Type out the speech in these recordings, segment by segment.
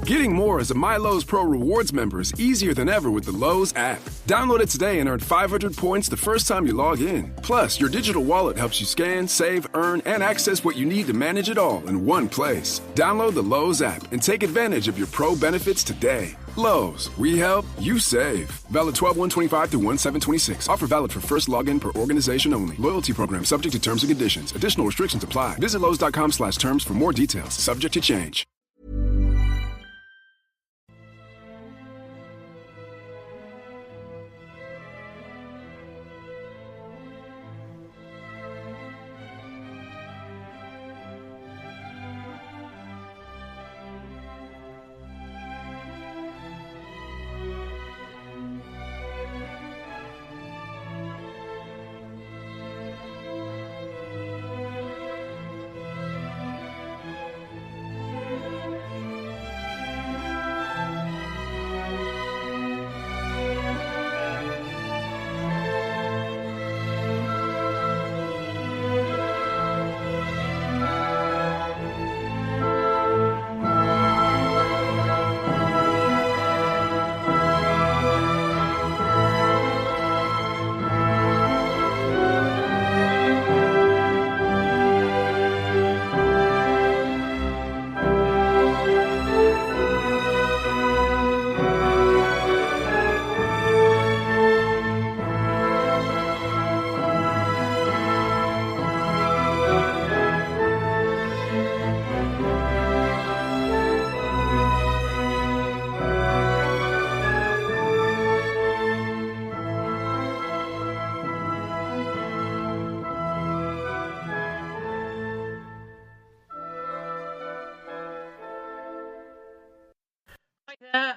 Getting more as a My Lowe's Pro Rewards member is easier than ever with the Lowe's app. Download it today and earn 500 points the first time you log in. Plus, your digital wallet helps you scan, save, earn, and access what you need to manage it all in one place. Download the Lowe's app and take advantage of your Pro benefits today. Lowe's, we help, you save. Valid 12/1/25 through 1/7/26. Offer valid for first login per organization only. Loyalty program subject to terms and conditions. Additional restrictions apply. Visit Lowes.com/terms for more details. Subject to change.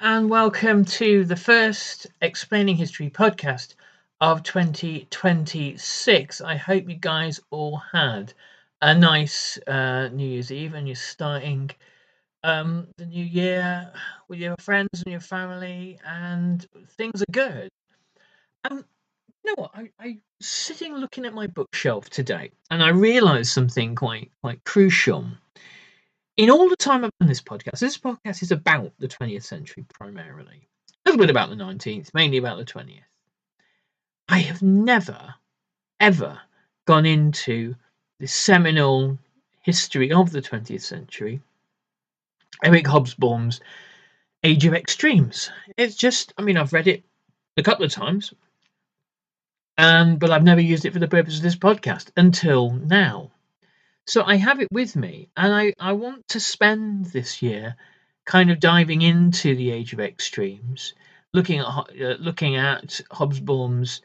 And welcome to the first Explaining History podcast of 2026. I hope you guys all had a nice New Year's Eve and you're starting the new year with your friends and your family and things are good. You know what? I was sitting looking at my bookshelf today and I realised something quite crucial. In all the time I've done this podcast is about the 20th century primarily. A little bit about the 19th, mainly about the 20th. I have never, ever gone into the seminal history of the 20th century, Eric Hobsbawm's Age of Extremes. It's just, I've read it a couple of times, but I've never used it for the purpose of this podcast until now. So I have it with me, and I want to spend this year kind of diving into the Age of Extremes, looking at Hobsbawm's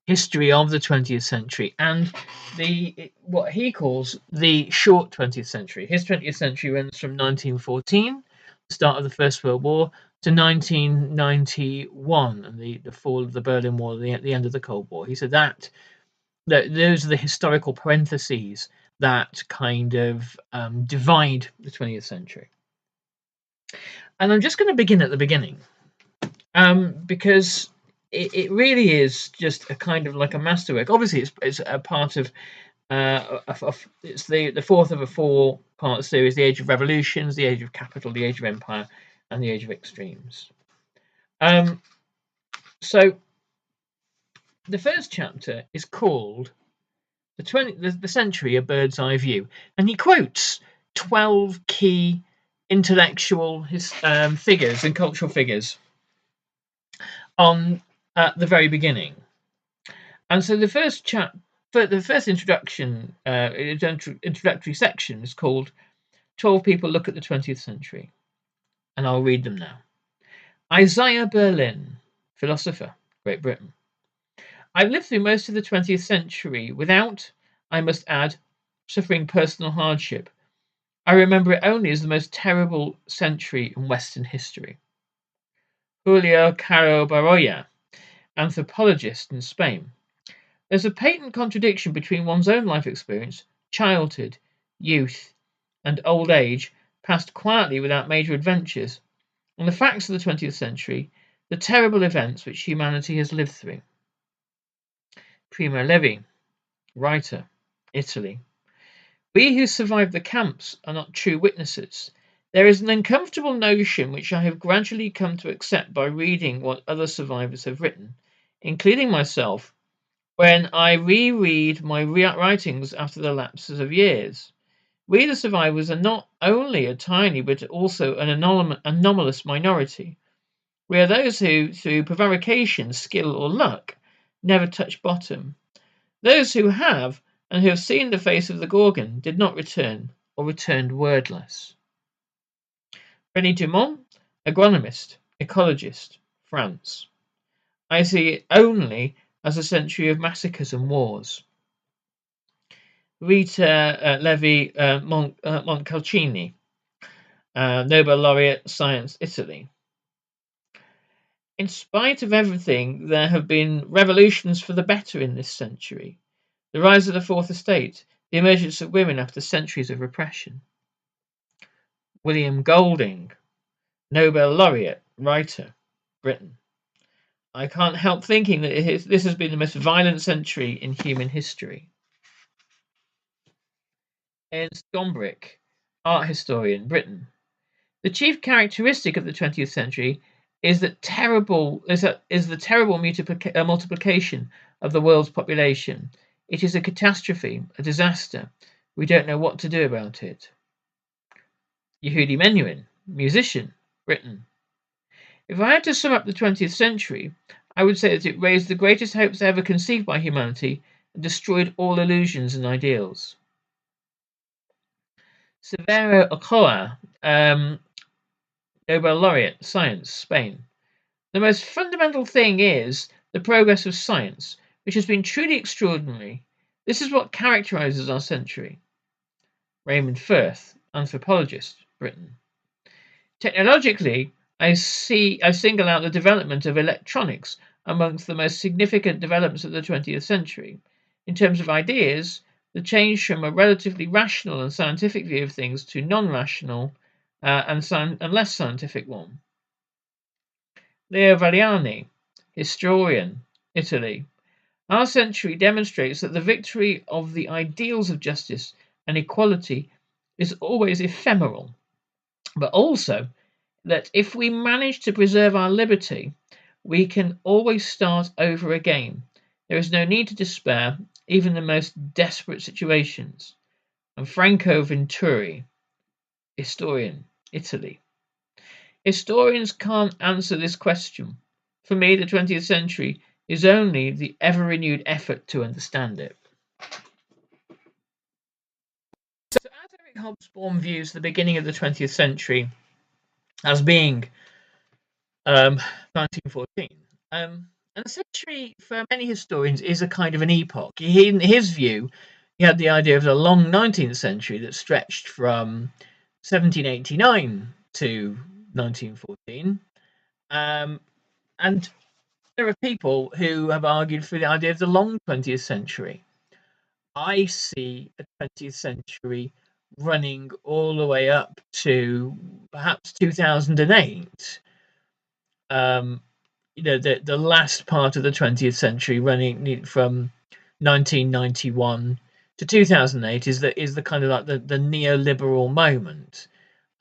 history of the 20th century and what he calls the short 20th century. His 20th century runs from 1914, the start of the First World War, to 1991 and the fall of the Berlin Wall, the end of the Cold War. He said that those are the historical parentheses that kind of divide the 20th century. And I'm just going to begin at the beginning because it really is just a kind of like a masterwork. Obviously, it's a part of it's the fourth of a four-part series: the Age of Revolutions, the Age of Capital, the Age of Empire, and the Age of Extremes. So the first chapter is called the Century: A Bird's Eye View, and he quotes 12 key intellectual figures and cultural figures on at the very beginning. And so the first introductory section is called 12 People Look at the 20th Century, and I'll read them now. Isaiah Berlin, philosopher, Great Britain. I've lived through most of the 20th century without, I must add, suffering personal hardship. I remember it only as the most terrible century in Western history. Julio Caro Baroya, anthropologist in Spain. There's a patent contradiction between one's own life experience, childhood, youth, and old age, passed quietly without major adventures, and the facts of the 20th century, the terrible events which humanity has lived through. Primo Levi, writer, Italy. We who survived the camps are not true witnesses. There is an uncomfortable notion which I have gradually come to accept by reading what other survivors have written, including myself, when I reread my writings after the lapses of years. We, the survivors, are not only a tiny but also an anomalous minority. We are those who, through prevarication, skill, or luck, never touch bottom. Those who have, and who have seen the face of the Gorgon, did not return, or returned wordless. René Dumont, agronomist, ecologist, France. I see it only as a century of massacres and wars. Rita Levi Moncalcini, Nobel laureate, Science, Italy. In spite of everything, there have been revolutions for the better in this century. The rise of the Fourth Estate, the emergence of women after centuries of repression. William Golding, Nobel laureate, writer, Britain. I can't help thinking that this has been the most violent century in human history. Ernst Gombrich, art historian, Britain. The chief characteristic of the 20th century is the terrible multiplication of the world's population. It is a catastrophe, a disaster. We don't know what to do about it. Yehudi Menuhin, musician, Britain. If I had to sum up the 20th century, I would say that it raised the greatest hopes ever conceived by humanity and destroyed all illusions and ideals. Severo Ochoa, Nobel laureate, science, Spain. The most fundamental thing is the progress of science, which has been truly extraordinary. This is what characterizes our century. Raymond Firth, anthropologist, Britain. Technologically, I single out the development of electronics amongst the most significant developments of the 20th century. In terms of ideas, the change from a relatively rational and scientific view of things to non-rational and less scientific one. Leo Valiani, historian, Italy. Our century demonstrates that the victory of the ideals of justice and equality is always ephemeral, but also that if we manage to preserve our liberty, we can always start over again. There is no need to despair, even in the most desperate situations. And Franco Venturi, historian, Italy. Historians can't answer this question. For me, the 20th century is only the ever-renewed effort to understand it. So as Eric Hobsbawm views the beginning of the 20th century as being 1914, and the century for many historians is a kind of an epoch. In his view, he had the idea of the long 19th century that stretched from 1789 to 1914. And there are people who have argued for the idea of the long 20th century. I see a 20th century running all the way up to perhaps 2008. The last part of the 20th century, running from 1991 to 2008, is the kind of like the neoliberal moment.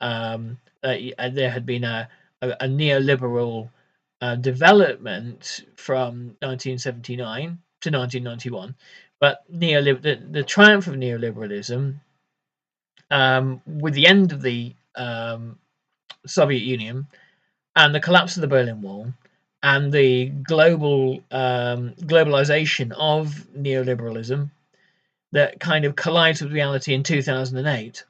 There had been a neoliberal development from 1979 to 1991, but the triumph of neoliberalism with the end of the Soviet Union and the collapse of the Berlin Wall and the globalization of neoliberalism that kind of collides with reality in 2008.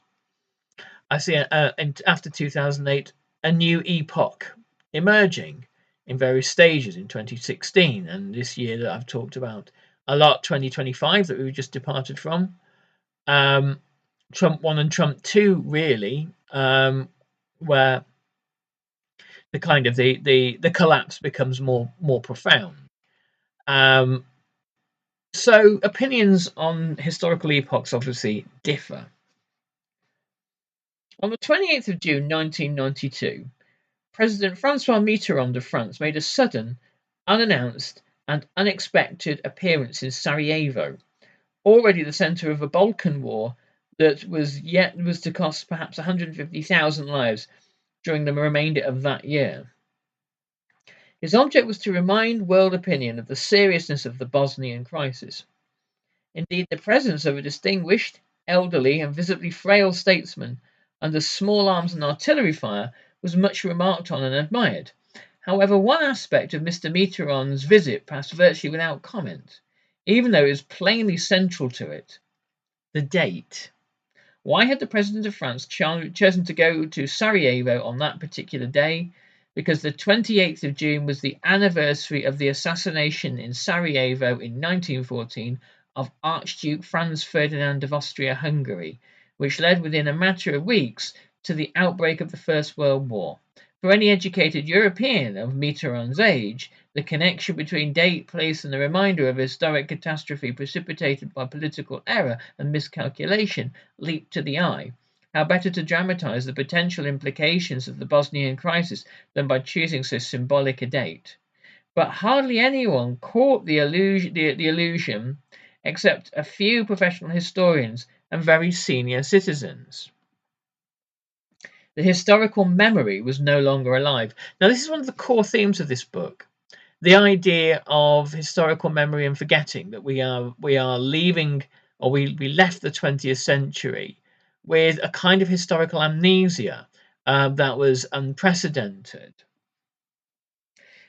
I see after 2008 a new epoch emerging in various stages in 2016 and this year that I've talked about a lot, 2025 that we just departed from. Trump 1 and Trump 2 really, where the kind of the collapse becomes more profound. So opinions on historical epochs obviously differ. On the 28th of June 1992, President Francois Mitterrand of France made a sudden, unannounced and unexpected appearance in Sarajevo, already the centre of a Balkan war that was to cost perhaps 150,000 lives during the remainder of that year. His object was to remind world opinion of the seriousness of the Bosnian crisis. Indeed, the presence of a distinguished, elderly, and visibly frail statesman under small arms and artillery fire was much remarked on and admired. However, one aspect of Mr. Mitterrand's visit passed virtually without comment, even though it was plainly central to it: the date. Why had the President of France chosen to go to Sarajevo on that particular day? Because the 28th of June was the anniversary of the assassination in Sarajevo in 1914 of Archduke Franz Ferdinand of Austria-Hungary, which led within a matter of weeks to the outbreak of the First World War. For any educated European of Mitterrand's age, the connection between date, place, and the reminder of a historic catastrophe precipitated by political error and miscalculation leaped to the eye. How better to dramatize the potential implications of the Bosnian crisis than by choosing so symbolic a date? But hardly anyone caught the allusion except a few professional historians and very senior citizens. The historical memory was no longer alive. Now, this is one of the core themes of this book. The idea of historical memory and forgetting, that we are leaving, or we left the 20th century with a kind of historical amnesia that was unprecedented.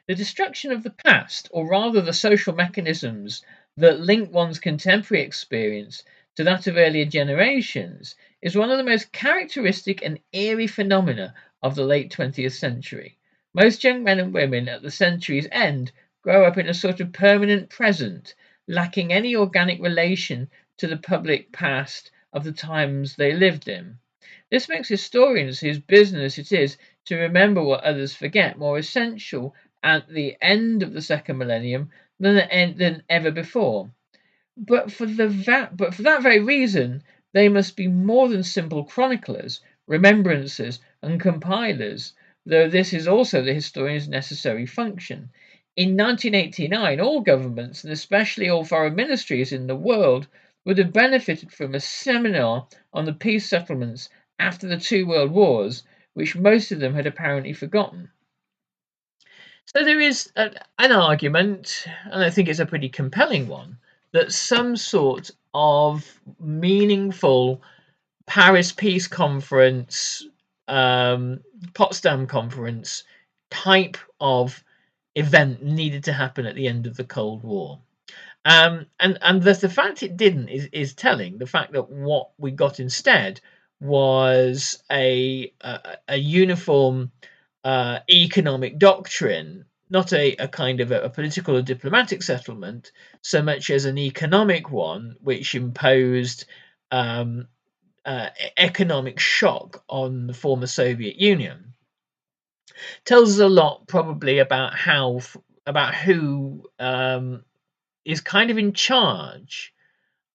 The destruction of the past, or rather the social mechanisms that link one's contemporary experience to that of earlier generations, is one of the most characteristic and eerie phenomena of the late 20th century. Most young men and women at the century's end grow up in a sort of permanent present, lacking any organic relation to the public past of the times they lived in. This makes historians whose business it is to remember what others forget more essential at the end of the second millennium than ever before. But for that very reason, they must be more than simple chroniclers, remembrancers, and compilers, though this is also the historian's necessary function. In 1989, all governments, and especially all foreign ministries in the world, would have benefited from a seminar on the peace settlements after the two world wars, which most of them had apparently forgotten. So there is an argument, and I think it's a pretty compelling one, that some sort of meaningful Paris Peace Conference, Potsdam Conference type of event needed to happen at the end of the Cold War. And the fact it didn't is telling. The fact that what we got instead was a uniform economic doctrine, not a kind of a political or diplomatic settlement, so much as an economic one, which imposed economic shock on the former Soviet Union, tells us a lot, probably, about who is kind of in charge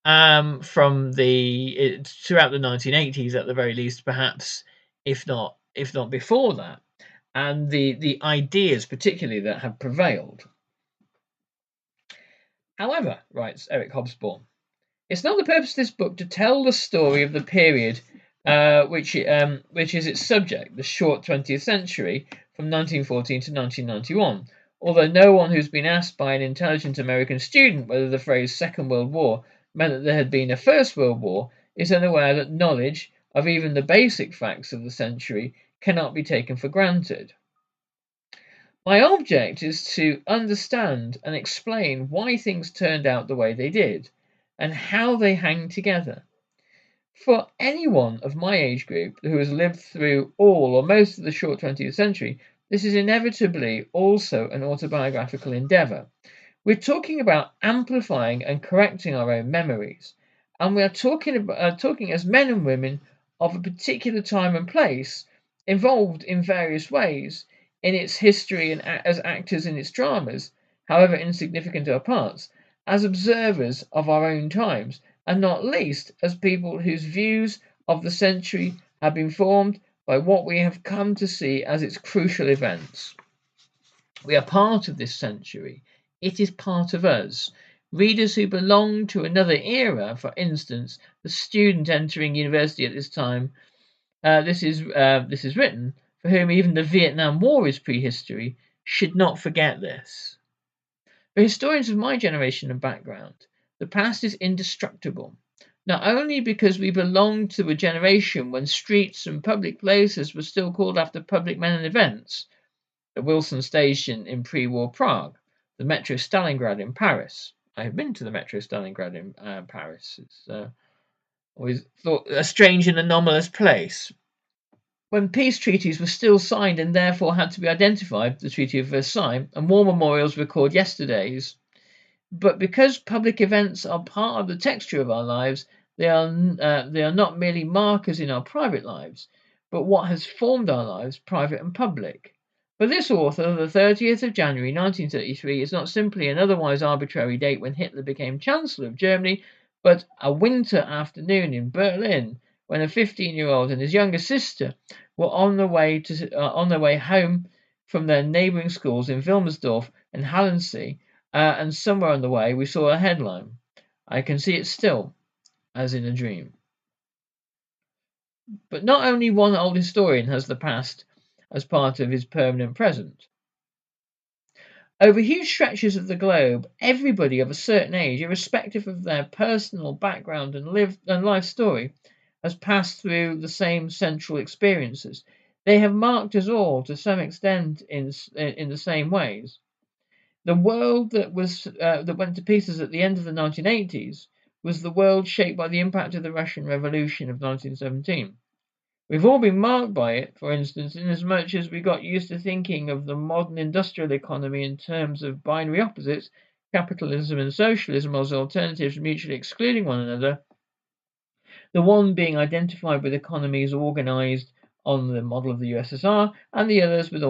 from throughout the 1980s, at the very least, perhaps, if not before that, and the ideas particularly that have prevailed. However, writes Eric Hobsbawm, it's not the purpose of this book to tell the story of the period which is its subject, the short 20th century from 1914 to 1991, although no one who's been asked by an intelligent American student whether the phrase Second World War meant that there had been a First World War is unaware that knowledge of even the basic facts of the century cannot be taken for granted. My object is to understand and explain why things turned out the way they did, and how they hang together. For anyone of my age group who has lived through all or most of the short 20th century, this is inevitably also an autobiographical endeavour. We're talking about amplifying and correcting our own memories, and we are talking as men and women of a particular time and place, involved in various ways in its history and as actors in its dramas, however insignificant our parts, as observers of our own times, and not least as people whose views of the century have been formed by what we have come to see as its crucial events. We are part of this century. It is part of us. Readers who belong to another era, for instance, the student entering university at this time, this is written, for whom even the Vietnam War is prehistory, should not forget this. For historians of my generation and background, the past is indestructible, not only because we belong to a generation when streets and public places were still called after public men and events, the Wilson Station in pre-war Prague, the Metro Stalingrad in Paris. I have been to the Metro Stalingrad in Paris. It's always thought a strange and anomalous place. When peace treaties were still signed and therefore had to be identified, the Treaty of Versailles, and war memorials record yesterdays. But because public events are part of the texture of our lives, they are not merely markers in our private lives, but what has formed our lives, private and public. For this author, the 30th of January 1933 is not simply an otherwise arbitrary date when Hitler became Chancellor of Germany, but a winter afternoon in Berlin when a 15-year-old and his younger sister were on their way home from their neighbouring schools in Wilmersdorf and Halensee, and somewhere on the way we saw a headline. I can see it still, as in a dream. But not only one old historian has the past as part of his permanent present. Over huge stretches of the globe, everybody of a certain age, irrespective of their personal background and life story, has passed through the same central experiences. They have marked us all to some extent in the same ways. The world that went to pieces at the end of the 1980s was the world shaped by the impact of the Russian Revolution of 1917. We've all been marked by it, for instance, inasmuch as we got used to thinking of the modern industrial economy in terms of binary opposites, capitalism and socialism, as alternatives mutually excluding one another, the one being identified with economies organised on the model of the USSR, and the other with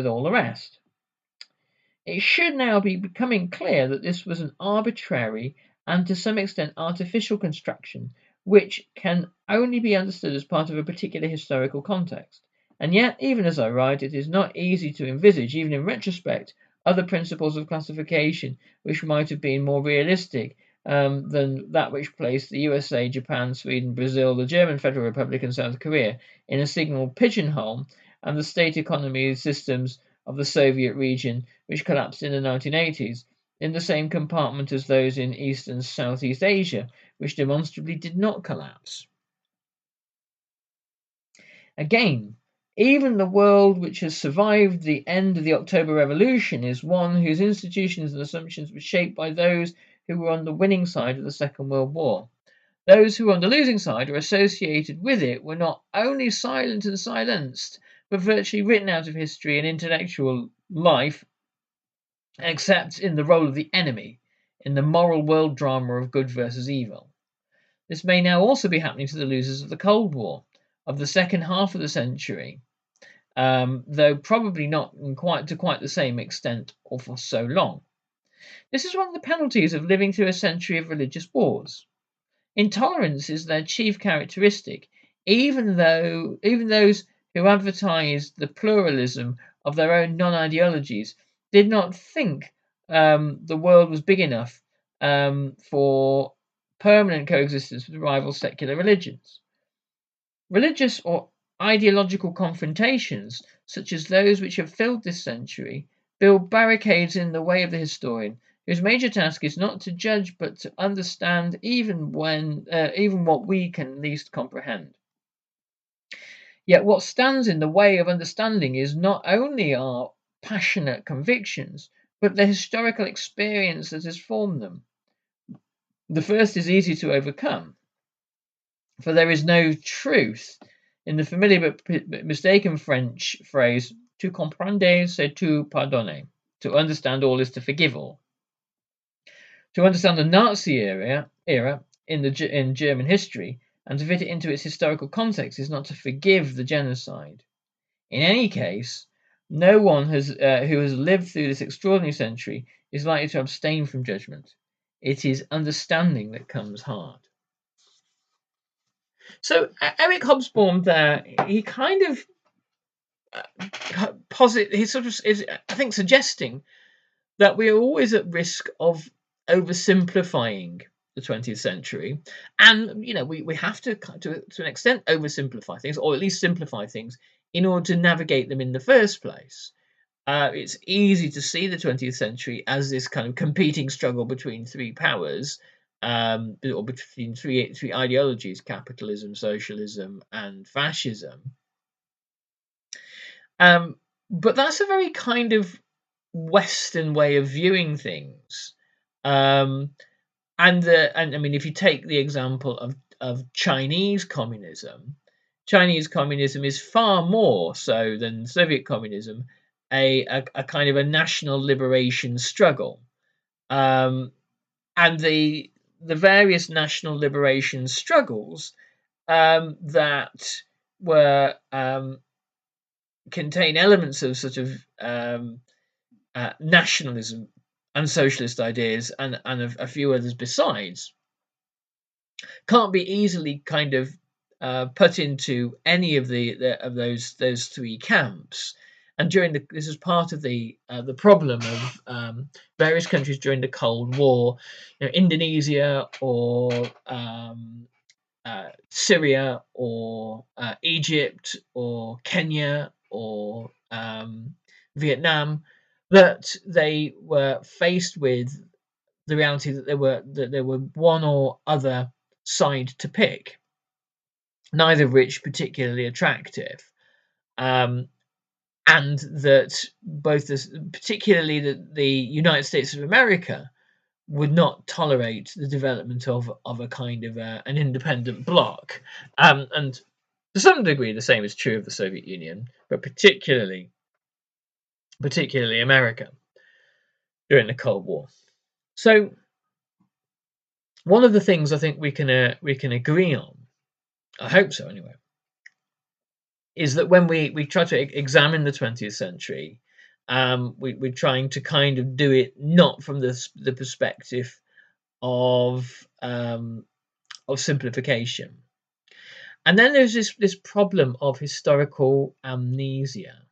all the rest. It should now be becoming clear that this was an arbitrary and to some extent artificial construction which can only be understood as part of a particular historical context. And yet, even as I write, it is not easy to envisage, even in retrospect, other principles of classification which might have been more realistic than that which placed the USA, Japan, Sweden, Brazil, the German Federal Republic, and South Korea in a single pigeonhole, and the state economy systems of the Soviet region, which collapsed in the 1980s, in the same compartment as those in East and Southeast Asia, which demonstrably did not collapse. Again, even the world which has survived the end of the October Revolution is one whose institutions and assumptions were shaped by those who were on the winning side of the Second World War. Those who were on the losing side or associated with it were not only silent and silenced, but virtually written out of history and intellectual life, except in the role of the enemy, in the moral world drama of good versus evil. This may now also be happening to the losers of the Cold War, of the second half of the century, though probably not to quite the same extent or for so long. This is one of the penalties of living through a century of religious wars. Intolerance is their chief characteristic, even those who advertised the pluralism of their own non-ideologies did not think the world was big enough for permanent coexistence with rival secular religions. Religious or ideological confrontations, such as those which have filled this century, build barricades in the way of the historian, whose major task is not to judge but to understand even what we can least comprehend. Yet what stands in the way of understanding is not only our passionate convictions, but the historical experience that has formed them. The first is easy to overcome, for there is no truth in the familiar but mistaken French phrase "tout comprendre, c'est tout pardonner." To understand all is to forgive all. To understand the Nazi era in German history and to fit it into its historical context is not to forgive the genocide. In any case, no one who has lived through this extraordinary century is likely to abstain from judgment. It is understanding that comes hard. So Eric Hobsbawm there, he kind of he's sort of is, I think, suggesting that we are always at risk of oversimplifying the 20th century, and we have to an extent oversimplify things, or at least simplify things, in order to navigate them in the first place. It's easy to see the 20th century as this kind of competing struggle between three powers, or between three ideologies: capitalism, socialism, and fascism. But that's a very kind of Western way of viewing things. And I mean, if you take the example of Chinese communism is far more so than Soviet communism a kind of a national liberation struggle. And the various national liberation struggles that were contain elements of sort of nationalism and socialist ideas and a few others besides, can't be easily kind of put into any of those three camps. And this is part of the problem of various countries during the Cold War, Indonesia or Syria or Egypt or Kenya or Vietnam, that they were faced with the reality that there were one or other side to pick, neither of which particularly attractive, and that particularly the United States of America would not tolerate the development of a kind of an independent bloc, and to some degree the same is true of the Soviet Union, but particularly America during the Cold War. So one of the things I think we can agree on, I hope so anyway, is that when we try to examine the 20th century, we're trying to kind of do it not from the perspective of simplification. And then there's this problem of historical amnesia,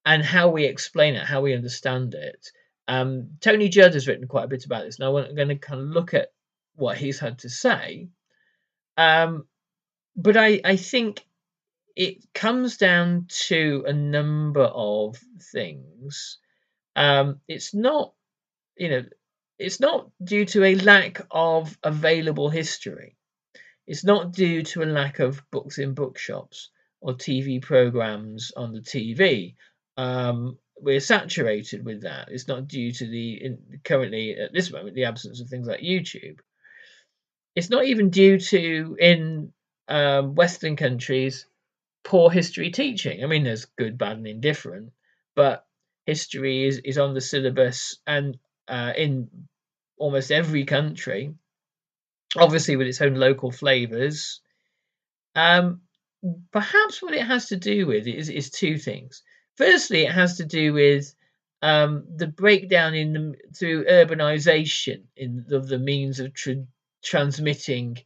and how we explain it, how we understand it. Tony Judd has written quite a bit about this, and I'm going to kind of look at what he's had to say. But I think it comes down to a number of things. It's not due to a lack of available history. It's not due to a lack of books in bookshops or TV programs on the TV. We're saturated with that. It's not due to currently at this moment the absence of things like YouTube. It's not even due to, in Western countries, poor history teaching. I mean, there's good, bad, and indifferent, but history is on the syllabus, and in almost every country, obviously with its own local flavours. Perhaps what it has to do with is two things. Firstly, it has to do with the breakdown through urbanisation of the means of transmitting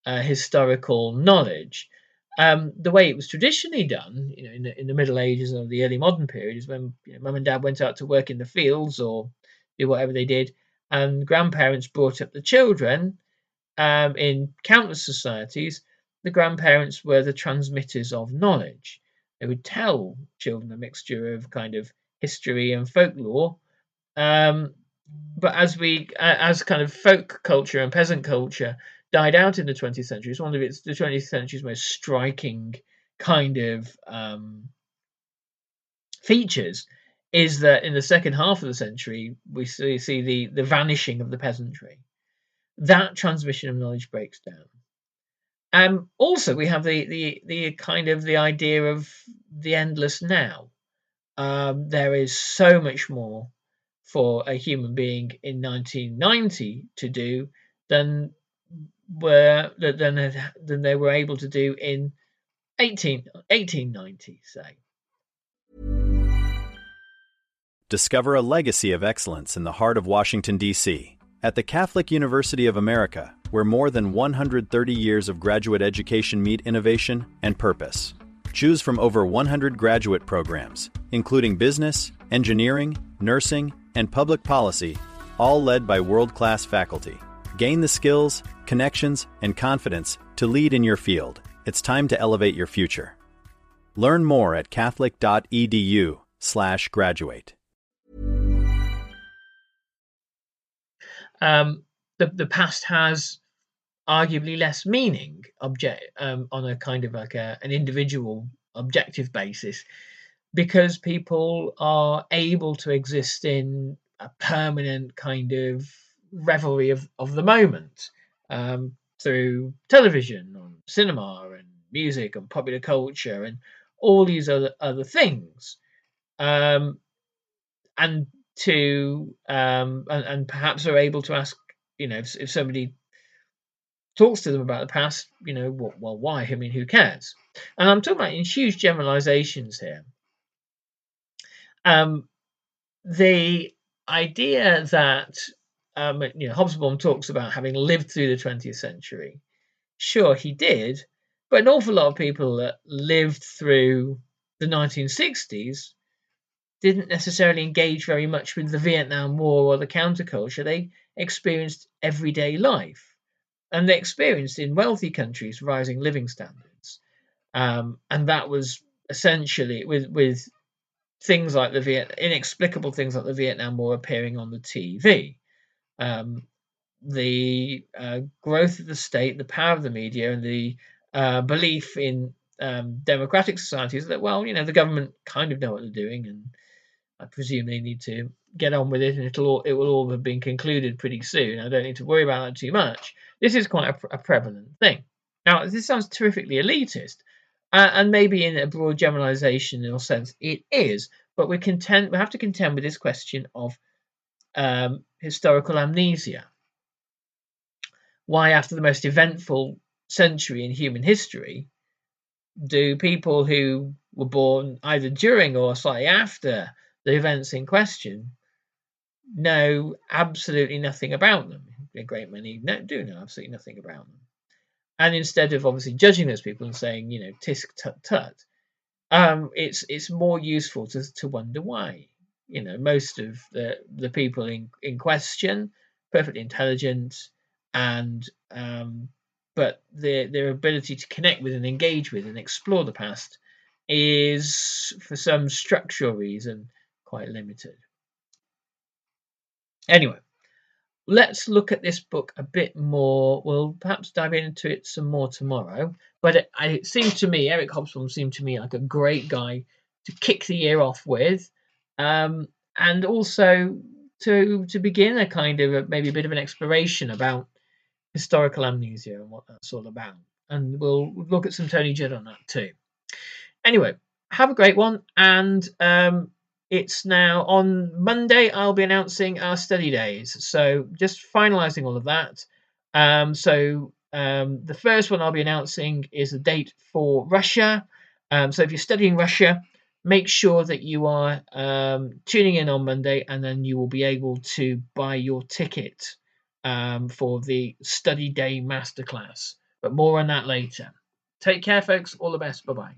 historical knowledge. The way it was traditionally done, in the Middle Ages or the early modern period, is when mum and dad went out to work in the fields or do whatever they did, and grandparents brought up the children. In countless societies, the grandparents were the transmitters of knowledge. They would tell children a mixture of kind of history and folklore. But as kind of folk culture and peasant culture died out in the 20th century, it's one of the 20th century's most striking kind of features is that in the second half of the century we see the vanishing of the peasantry. That transmission of knowledge breaks down. Also, we have the kind of the idea of the endless now. There is so much more for a human being in 1990 to do than they were able to do in 1890, say. Discover a legacy of excellence in the heart of Washington, D.C. at the Catholic University of America, where more than 130 years of graduate education meet innovation and purpose. Choose from over 100 graduate programs, including business, engineering, nursing, and public policy, all led by world-class faculty. Gain the skills, connections, and confidence to lead in your field. It's time to elevate your future. Learn more at catholic.edu/graduate. The past has arguably less meaning on a kind of like an individual objective basis, because people are able to exist in a permanent kind of revelry of the moment, through television, and cinema, and music, and popular culture, and all these other things, and perhaps are able to ask, if somebody talks to them about the past, well, why? I mean, who cares? And I'm talking about in huge generalizations here. The idea that Hobsbawm talks about having lived through the 20th century. Sure, he did, but an awful lot of people that lived through the 1960s didn't necessarily engage very much with the Vietnam War or the counterculture. They experienced everyday life, and they experienced in wealthy countries rising living standards, and that was essentially with things like inexplicable things like the Vietnam War appearing on the TV, the growth of the state, the power of the media, and the belief in democratic societies that, the government kind of know what they're doing, and I presume they need to get on with it, and it will all have been concluded pretty soon. I don't need to worry about that too much. This is quite a prevalent thing. Now, this sounds terrifically elitist, and maybe in a broad generalizational sense it is, but we have to contend with this question of historical amnesia. Why, after the most eventful century in human history, do people who were born either during or slightly after the events in question know absolutely nothing about them? A great many do know absolutely nothing about them. And instead of obviously judging those people and saying, tisk tut tut, it's more useful to wonder why. Most of the people in question, perfectly intelligent, and but their ability to connect with and engage with and explore the past is, for some structural reason, quite limited. Anyway, let's look at this book a bit more. We'll perhaps dive into it some more tomorrow. But it seemed to me, Eric Hobsbawm seemed to me like a great guy to kick the year off with, and also to begin a kind of maybe a bit of an exploration about historical amnesia and what that's all about. And we'll look at some Tony Judt on that too. Anyway, have a great one, and it's now on Monday. I'll be announcing our study days, so just finalising all of that. The first one I'll be announcing is the date for Russia. So if you're studying Russia, make sure that you are tuning in on Monday, and then you will be able to buy your ticket for the study day masterclass. But more on that later. Take care, folks. All the best. Bye-bye.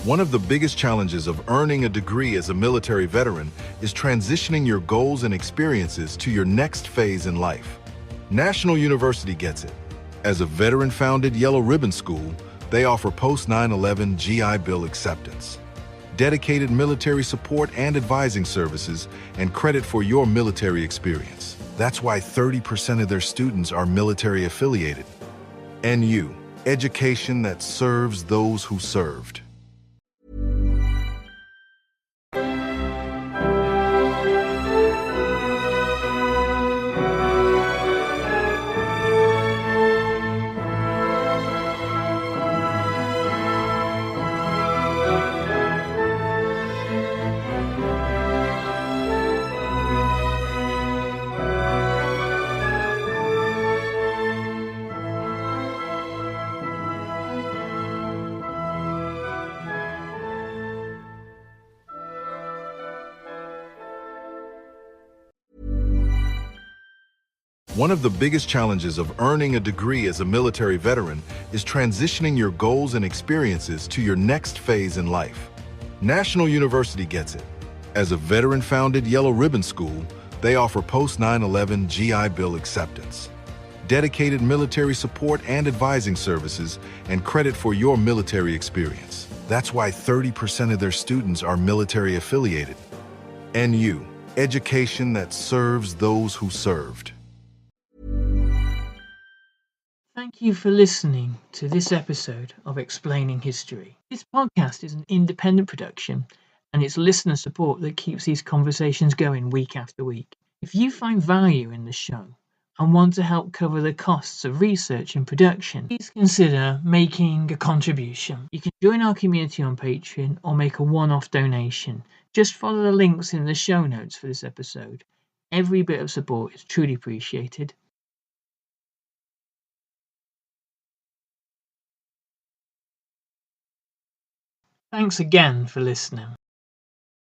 One of the biggest challenges of earning a degree as a military veteran is transitioning your goals and experiences to your next phase in life. National University gets it. As a veteran-founded Yellow Ribbon School, they offer post-9/11 GI Bill acceptance, dedicated military support and advising services, and credit for your military experience. That's why 30% of their students are military affiliated. NU, education that serves those who served. One of the biggest challenges of earning a degree as a military veteran is transitioning your goals and experiences to your next phase in life. National University gets it. As a veteran-founded Yellow Ribbon School, they offer post-9/11 GI Bill acceptance, dedicated military support and advising services, and credit for your military experience. That's why 30% of their students are military affiliated. NU, education that serves those who served. Thank you for listening to this episode of Explaining History. This podcast is an independent production, and it's listener support that keeps these conversations going week after week. If you find value in the show and want to help cover the costs of research and production, please consider making a contribution. You can join our community on Patreon or make a one-off donation. Just follow the links in the show notes for this episode. Every bit of support is truly appreciated. Thanks again for listening.